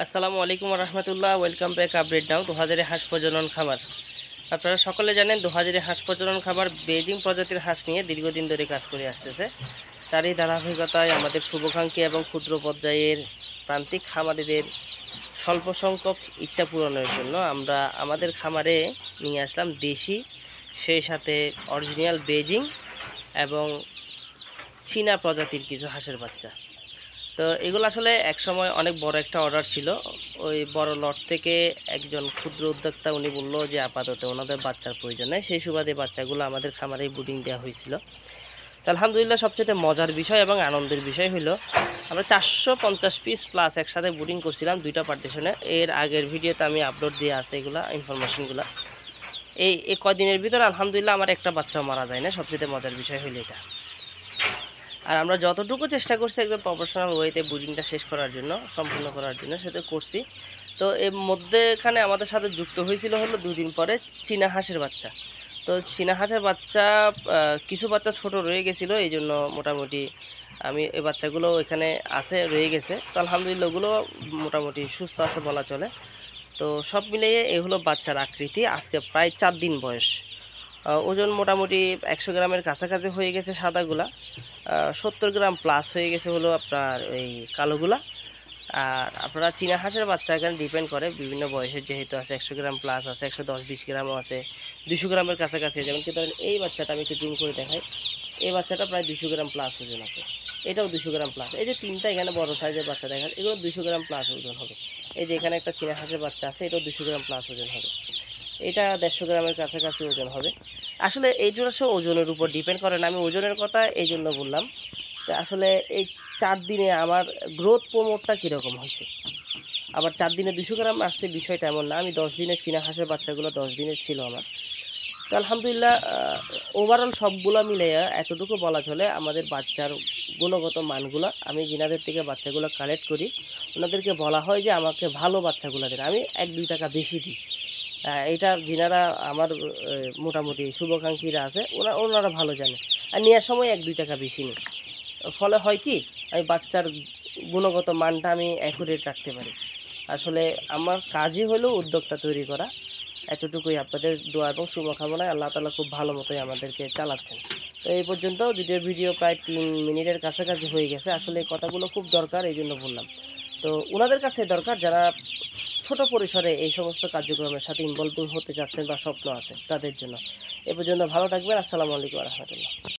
আসসালামু আলাইকুম রহমতুল্লাহ। Welcome back update নাও 2000 হাঁস প্রজনন খামার। আপনারা সকলে জানেন 2000 হাঁস প্রজনন খামার বেজিং প্রজাতির হাঁস নিয়ে দীর্ঘদিন ধরে কাজ করে আসতেছে। তারই ধারাবাহিকতায় আমাদের শুভাকাঙ্ক্ষী এবং ক্ষুদ্র পর্যায়ের প্রান্তিক খামারিদের স্বল্প সংখ্যক ইচ্ছা পূরণের জন্য আমরা আমাদের খামারে নিয়ে আসলাম দেশি, সেই সাথে অরিজিনাল বেজিং এবং চীনা প্রজাতির কিছু হাঁসের বাচ্চা। তো এগুলো আসলে একসময় অনেক বড় একটা অর্ডার ছিল। ওই বড় লট থেকে একজন ক্ষুদ্র উদ্যোক্তা উনি বললো যে আপাতত ওনাদের বাচ্চার প্রয়োজন নেই, সেই সুবাদে বাচ্চাগুলো আমাদের খামারে বুডিং দেওয়া হয়েছিল। তো আলহামদুলিল্লাহ সবচেয়ে মজার বিষয় এবং আনন্দের বিষয় হলো আমরা 450 পিস প্লাস একসাথে বুডিং করছিলাম দুইটা পার্টিশনে। এর আগের ভিডিওতে আমি আপলোড দিয়ে আছে এগুলা ইনফরমেশনগুলো। এই কয়দিনের ভিতরে আলহামদুলিল্লাহ আমার একটা বাচ্চাও মারা যায় না। সবচেয়ে মজার বিষয় হলো এটা। আর আমরা যতটুকু চেষ্টা করছি একদম প্রফেশনাল ওয়েতে বুডিংটা শেষ করার জন্য, সম্পূর্ণ করার জন্য, সেটা করছি। তো এর মধ্যেখানে আমাদের সাথে যুক্ত হয়েছিল হলো 2 দিন পরে চীনা হাঁসের বাচ্চা। তো চীনা হাঁসের বাচ্চা কিছু বাচ্চা ছোট রয়ে গেছিলো, এই জন্য মোটামুটি আমি এই বাচ্চাগুলো এখানে রয়ে গেছে। তো আলহামদুলিল্লাহ ওগুলো মোটামুটি সুস্থ আছে বলা চলে। তো সব মিলিয়ে এই হলো বাচ্চার আকৃতি। আজকে প্রায় 4 দিন বয়স। ওজন মোটামুটি 100 গ্রামের কাছাকাছি হয়ে গেছে সাদাগুলা, 70 গ্রাম প্লাস হয়ে গেছে হলো আপনার ওই কালোগুলা। আর আপনারা চীনা হাঁসের বাচ্চা এখানে ডিপেন্ড করে বিভিন্ন বয়সের, যেহেতু আছে 100 গ্রাম প্লাস আছে, 110-20 গ্রামও আছে, 200 গ্রামের কাছাকাছি। যেমন কি ধরেন এই বাচ্চাটা আমি একটু জুম করে দেখাই, এই বাচ্চাটা প্রায় 200 গ্রাম প্লাস ওজন আছে, এটাও 200 গ্রাম প্লাস। এই যে তিনটা এখানে বড় সাইজের বাচ্চা দেখেন, এগুলো 200 গ্রাম প্লাস ওজন হবে। এই যে এখানে একটা চীনা হাঁসের বাচ্চা আছে, এটাও 200 গ্রাম প্লাস ওজন হবে। এটা 150 গ্রামের কাছাকাছি ওজন হবে। আসলে এই জন্য ওজনের উপর ডিপেন্ড করে না, আমি ওজনের কথা এই জন্য বললাম যে আসলে এই 4 দিনে আমার গ্রোথ প্রমোটটা কীরকম হয়েছে। আবার 4 দিনে 200 গ্রাম আসছে বিষয়টা এমন না। আমি 10 দিনের চীনা হাঁসের বাচ্চাগুলো 10 দিনের ছিল আমার। তো আলহামদুলিল্লাহ ওভারঅল সবগুলো মিলে এতটুকু বলা চলে আমাদের বাচ্চার গুণগত মানগুলো, আমি যিনাদের থেকে বাচ্চাগুলো কালেক্ট করি ওনাদেরকে বলা হয় যে আমাকে ভালো বাচ্চাগুলো দেন, আমি 1-2 টাকা বেশি দিই। এটা যিনারা আমার মোটামুটি শুভাকাঙ্ক্ষীরা আছে ওনারা ভালো জানে। আর নেওয়ার সময় 1-2 টাকা বেশি নিই। ফলে হয় কি, আমি বাচ্চার গুণগত মানটা আমি অ্যাকুরেট রাখতে পারি। আসলে আমার কাজই হলো উদ্যোক্তা তৈরি করা। এতটুকুই। আপনাদের দোয়া এবং শুভকামনায় আল্লাহ তাআলা খুব ভালো মতোই আমাদেরকে চালাচ্ছেন। তো এই পর্যন্ত, যদিও ভিডিও প্রায় 3 মিনিটের কাছাকাছি হয়ে গেছে। আসলে এই কথাগুলো খুব দরকার, এই জন্য বললাম। তো ওনাদের কাছে দরকার যারা ছোট পরিসরে এই সমস্ত কার্যক্রমের সাথে ইনভলভিং হতে চাচ্ছেন বা স্বপ্ন আছে তাদের জন্য। এ পর্যন্ত ভালো থাকবেন। আসসালামু আলাইকুম ওয়া রাহমাতুল্লাহ।